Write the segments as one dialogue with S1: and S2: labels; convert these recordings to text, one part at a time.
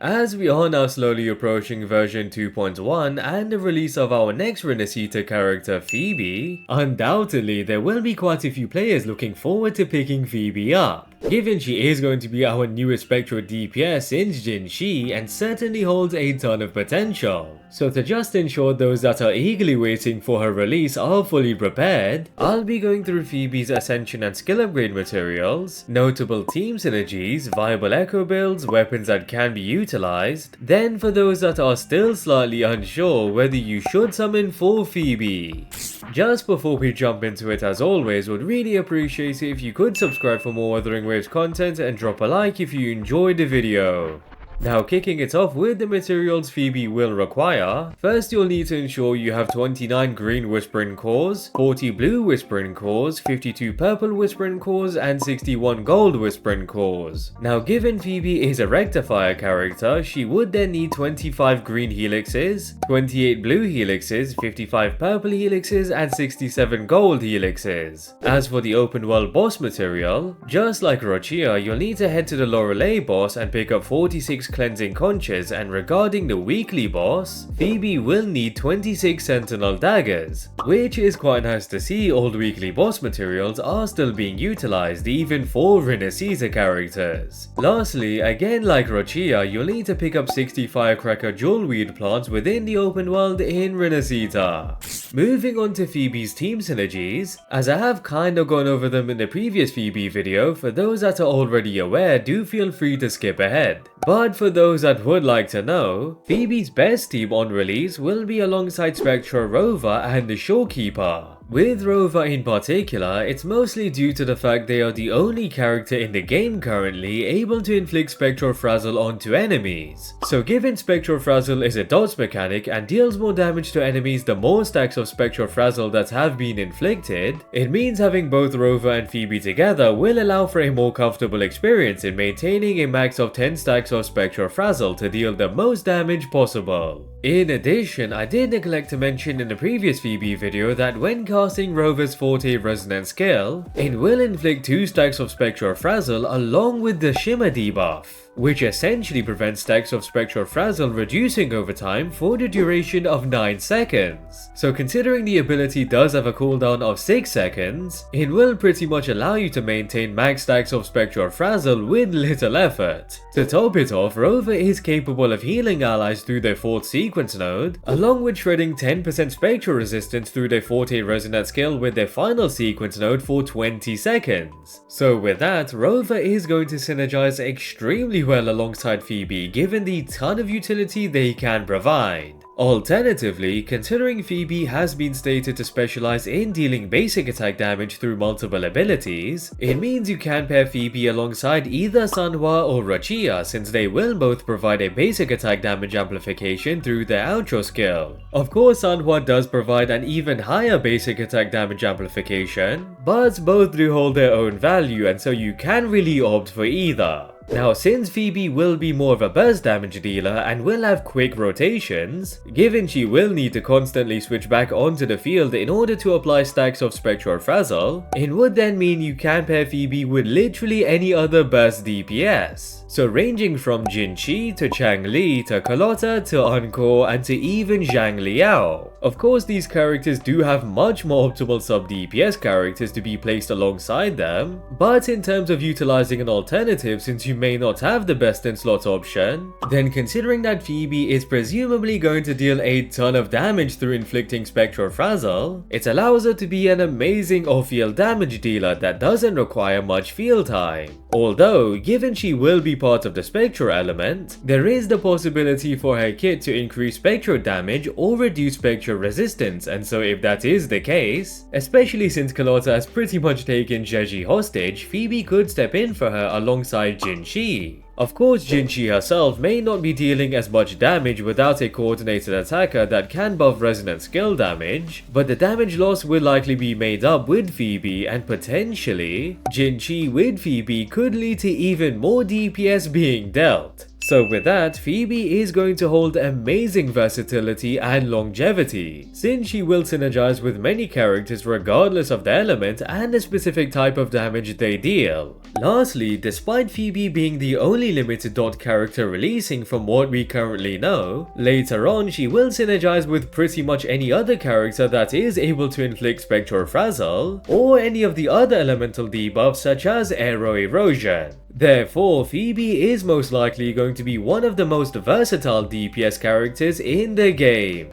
S1: As we are now slowly approaching version 2.1 and the release of our next Renesita character Phoebe, undoubtedly there will be quite a few players looking forward to picking Phoebe up, given she is going to be our newest spectral DPS since Genshin and certainly holds a ton of potential. So to just ensure those that are eagerly waiting for her release are fully prepared, I'll be going through Phoebe's Ascension and skill upgrade materials, notable team synergies, viable echo builds, weapons that can be utilized. Then for those that are still slightly unsure whether you should summon for Phoebe. Just before we jump into it, as always, would really appreciate it if you could subscribe for more WutheringWaves content and drop a like if you enjoyed the video. Now kicking it off with the materials Phoebe will require, first you'll need to ensure you have 29 green Whispering Cores, 40 blue Whispering Cores, 52 purple Whispering Cores, and 61 gold Whispering Cores. Now given Phoebe is a rectifier character, she would then need 25 green helixes, 28 blue helixes, 55 purple helixes, and 67 gold helixes. As for the open world boss material, just like Rochia, you'll need to head to the Lorelei boss and pick up 46 cleansing conches, and regarding the weekly boss, Phoebe will need 26 sentinel daggers, which is quite nice to see old weekly boss materials are still being utilized even for Renesita characters. Lastly, again like Rochia, you'll need to pick up 60 firecracker jewelweed plants within the open world in Renesita. Moving on to Phoebe's team synergies, as I have kinda gone over them in the previous Phoebe video, for those that are already aware, do feel free to skip ahead. But for those that would like to know, Phoebe's best team on release will be alongside Spectral Rover and the Shorekeeper. With Rover in particular, it's mostly due to the fact they are the only character in the game currently able to inflict Spectral Frazzle onto enemies. So given Spectral Frazzle is a dots mechanic and deals more damage to enemies the more stacks of Spectral Frazzle that have been inflicted, it means having both Rover and Phoebe together will allow for a more comfortable experience in maintaining a max of 10 stacks of Spectral Frazzle to deal the most damage possible. In addition, I did neglect to mention in the previous Phoebe video that when casting Rover's Forte Resonance skill, it will inflict 2 stacks of Spectral Frazzle along with the Shimmer debuff, which essentially prevents stacks of Spectral Frazzle reducing over time for the duration of 9 seconds. So considering the ability does have a cooldown of 6 seconds, it will pretty much allow you to maintain max stacks of Spectral Frazzle with little effort. To top it off, Rover is capable of healing allies through their 4th sequence node, along with shredding 10% spectral resistance through their Forte Resonance skill with their final sequence node for 20 seconds. So with that, Rover is going to synergize extremely well alongside Phoebe given the ton of utility they can provide. Alternatively, considering Phoebe has been stated to specialize in dealing basic attack damage through multiple abilities, it means you can pair Phoebe alongside either Sanhua or Rochia since they will both provide a basic attack damage amplification through their outro skill. Of course, Sanhua does provide an even higher basic attack damage amplification, but both do hold their own value and so you can really opt for either. Now since Phoebe will be more of a burst damage dealer and will have quick rotations, given she will need to constantly switch back onto the field in order to apply stacks of Spectral Frazzle, it would then mean you can pair Phoebe with literally any other burst DPS. So ranging from Jinxin to Changli to Carlotta to Encore and to even XiangliYao. Of course these characters do have much more optimal sub DPS characters to be placed alongside them, but in terms of utilizing an alternative since you may not have the best in slot option, then considering that Phoebe is presumably going to deal a ton of damage through inflicting Spectral Frazzle, it allows her to be an amazing off-field damage dealer that doesn't require much field time. Although, given she will be part of the Spectral element, there is the possibility for her kit to increase Spectral damage or reduce Spectral resistance, and so if that is the case, especially since Carlotta has pretty much taken Zhezhi hostage, Phoebe could step in for her alongside Jinxin. Of course, Jinxin herself may not be dealing as much damage without a coordinated attacker that can buff resonance skill damage, but the damage loss will likely be made up with Phoebe, and potentially, Jinxin with Phoebe could lead to even more DPS being dealt. So with that, Phoebe is going to hold amazing versatility and longevity, since she will synergize with many characters regardless of the element and the specific type of damage they deal. Lastly, despite Phoebe being the only limited dot character releasing from what we currently know, later on she will synergize with pretty much any other character that is able to inflict Spectral Frazzle, or any of the other elemental debuffs such as Aero Erosion. Therefore, Phoebe is most likely going to be one of the most versatile DPS characters in the game.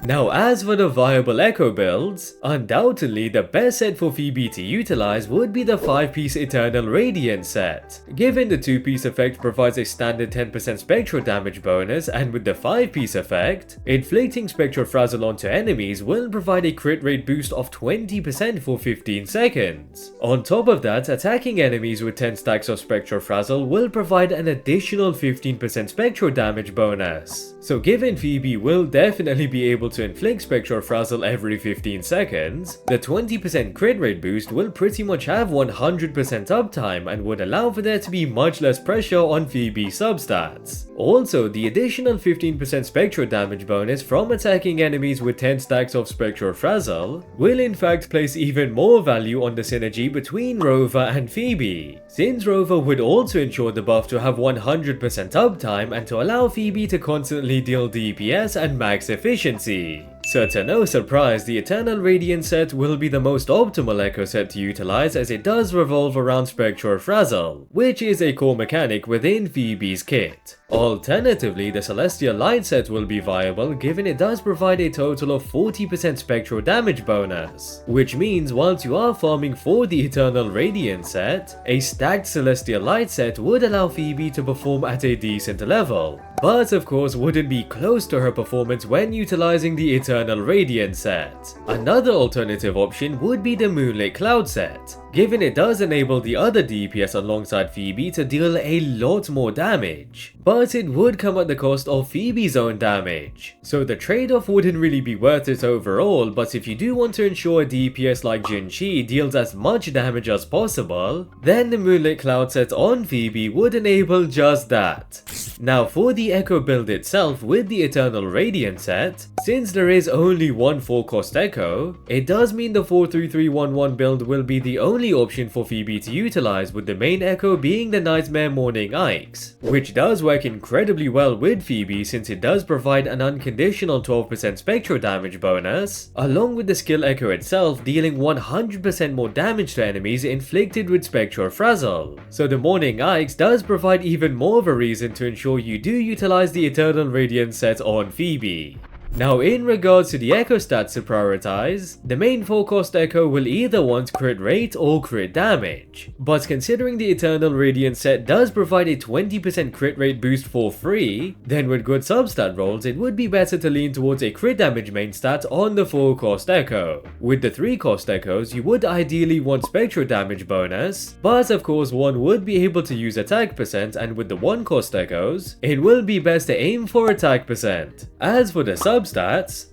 S1: Now as for the viable Echo builds, undoubtedly the best set for Phoebe to utilize would be the 5-piece Eternal Radiance set. Given the 2-piece effect provides a standard 10% spectral damage bonus, and with the 5-piece effect, inflicting Spectral Frazzle onto enemies will provide a crit rate boost of 20% for 15 seconds. On top of that, attacking enemies with 10 stacks of Spectral Frazzle will provide an additional 15% spectral damage bonus. So given Phoebe will definitely be able to inflict Spectral Frazzle every 15 seconds, the 20% crit rate boost will pretty much have 100% uptime and would allow for there to be much less pressure on Phoebe's substats. Also, the additional 15% spectral damage bonus from attacking enemies with 10 stacks of Spectral Frazzle will in fact place even more value on the synergy between Rover and Phoebe, since Rover would also ensure the buff to have 100% uptime and to allow Phoebe to constantly deal DPS and max efficiency. So to no surprise, the Eternal Radiance set will be the most optimal Echo set to utilize, as it does revolve around Spectral Frazzle, which is a core mechanic within Phoebe's kit. Alternatively, the Celestial Light set will be viable, given it does provide a total of 40% spectral damage bonus, which means whilst you are farming for the Eternal Radiance set, a stacked Celestial Light set would allow Phoebe to perform at a decent level, but of course wouldn't be close to her performance when utilizing the Eternal Radiance set. Another alternative option would be the Moonlit Cloud set, given it does enable the other DPS alongside Phoebe to deal a lot more damage, but it would come at the cost of Phoebe's own damage. So the trade-off wouldn't really be worth it overall, but if you do want to ensure a DPS like Jianxin deals as much damage as possible, then the Moonlit Cloud set on Phoebe would enable just that. Now for the Echo build itself with the Eternal Radiance set, since there is only one 4-cost Echo, it does mean the 4-3-3-1-1 build will be the only option for Phoebe to utilize, with the main Echo being the Nightmare Morning Ikes, which does work incredibly well with Phoebe since it does provide an unconditional 12% spectral damage bonus, along with the skill Echo itself dealing 100% more damage to enemies inflicted with Spectral Frazzle. So the Morning Ikes does provide even more of a reason to ensure you do utilize the Eternal Radiance set on Phoebe. Now in regards to the Echo stats to prioritize, the main 4-cost Echo will either want crit rate or crit damage, but considering the Eternal Radiance set does provide a 20% crit rate boost for free, then with good substat rolls it would be better to lean towards a crit damage main stat on the 4-cost Echo. With the 3-cost Echoes you would ideally want spectral damage bonus, but of course one would be able to use attack percent, and with the 1-cost Echoes, it will be best to aim for attack percent. As for the substats,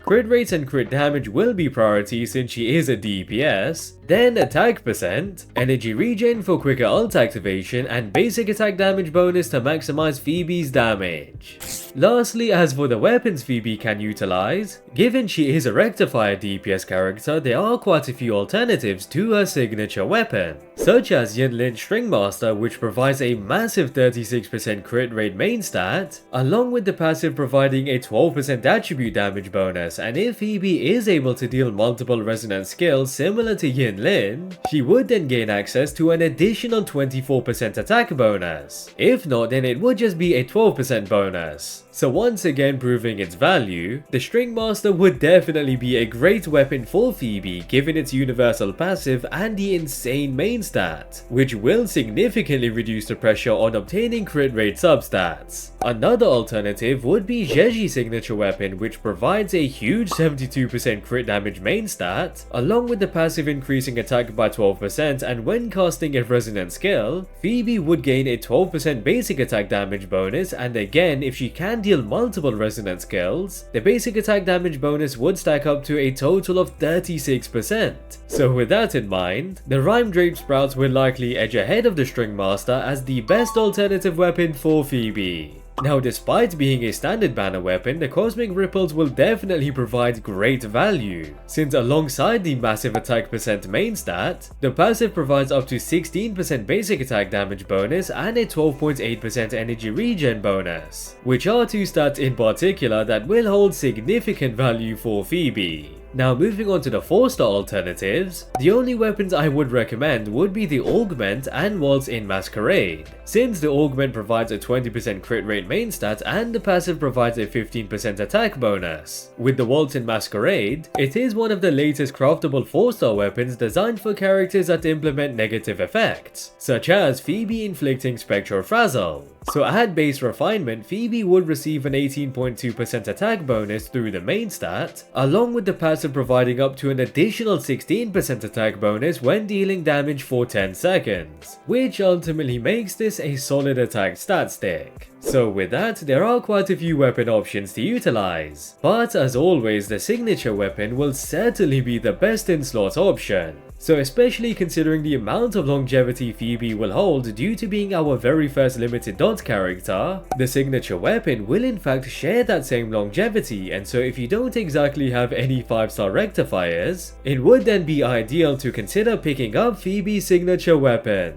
S1: crit rates and crit damage will be priority since she is a DPS, then attack percent, energy regen for quicker ult activation, and basic attack damage bonus to maximize Phoebe's damage. Lastly, as for the weapons Phoebe can utilize, given she is a rectifier DPS character, there are quite a few alternatives to her signature weapon, such as Yinlin Stringmaster, which provides a massive 36% crit rate main stat, along with the passive providing a 12% attribute damage bonus, and if Phoebe is able to deal multiple resonant skills similar to Yinlin, she would then gain access to an additional 24% attack bonus. If not, then it would just be a 12% bonus. So once again proving its value, the Stringmaster would definitely be a great weapon for Phoebe given its universal passive and the insane main stat, which will significantly reduce the pressure on obtaining crit rate substats. Another alternative would be Zhezhi's signature weapon, which provides a huge 72% crit damage main stat, along with the passive increasing attack by 12%, and when casting a resonant skill, Phoebe would gain a 12% basic attack damage bonus, and again if she can deal multiple resonant skills, the basic attack damage bonus would stack up to a total of 36%. So with that in mind, the Rhyme Drape Sprouts will likely edge ahead of the Stringmaster as the best alternative weapon for Phoebe. Now, despite being a standard banner weapon, the Cosmic Ripples will definitely provide great value, since alongside the massive attack percent main stat, the passive provides up to 16% basic attack damage bonus and a 12.8% energy regen bonus, which are two stats in particular that will hold significant value for Phoebe. Now, moving on to the 4-star alternatives, the only weapons I would recommend would be the Augment and Waltz in Masquerade, since the Augment provides a 20% crit rate main stat and the passive provides a 15% attack bonus. With the Waltz in Masquerade, it is one of the latest craftable 4-star weapons designed for characters that implement negative effects, such as Phoebe inflicting Spectral Frazzle. So at base refinement, Phoebe would receive an 18.2% attack bonus through the main stat, along with the passive providing up to an additional 16% attack bonus when dealing damage for 10 seconds, which ultimately makes this a solid attack stat stick. So with that, there are quite a few weapon options to utilize, but as always, the signature weapon will certainly be the best in slot option. So especially considering the amount of longevity Phoebe will hold due to being our very first limited dot character, the signature weapon will in fact share that same longevity, and so if you don't exactly have any 5-star rectifiers, it would then be ideal to consider picking up Phoebe's signature weapon.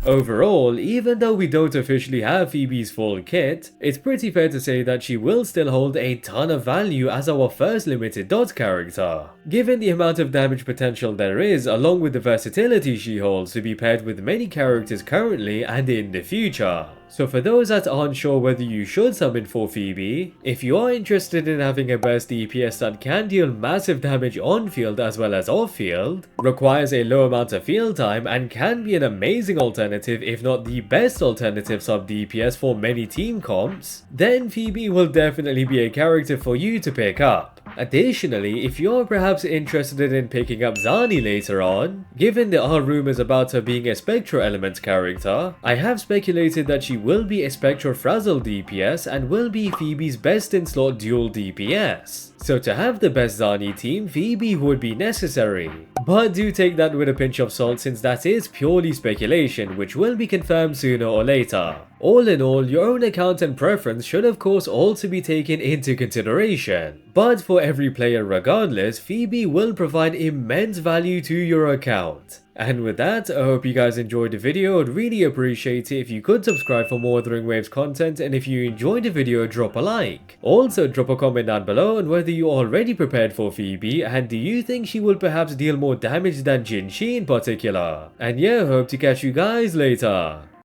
S1: Overall, even though we don't officially have Phoebe's full kit, it's pretty fair to say that she will still hold a ton of value as our first limited dot character, given the amount of damage potential there is along with the versatility she holds to be paired with many characters currently and in the future. So for those that aren't sure whether you should summon for Phoebe, if you are interested in having a burst DPS that can deal massive damage on field as well as off field, requires a low amount of field time, and can be an amazing alternative if not the best alternative sub DPS for many team comps, then Phoebe will definitely be a character for you to pick up. Additionally, if you're perhaps interested in picking up Zani later on, given there are rumors about her being a Spectral Element character, I have speculated that she will be a Spectral Frazzle DPS and will be Phoebe's best in slot dual DPS. So to have the best Zani team, Phoebe would be necessary. But do take that with a pinch of salt, since that is purely speculation, which will be confirmed sooner or later. All in all, your own account and preference should of course also be taken into consideration. But for every player regardless, Phoebe will provide immense value to your account. And with that, I hope you guys enjoyed the video. I'd really appreciate it if you could subscribe for more WutheringWaves content, and if you enjoyed the video, drop a like. Also, drop a comment down below on whether you're already prepared for Phoebe, and do you think she will perhaps deal more damage than Genshin in particular? And yeah, hope to catch you guys later.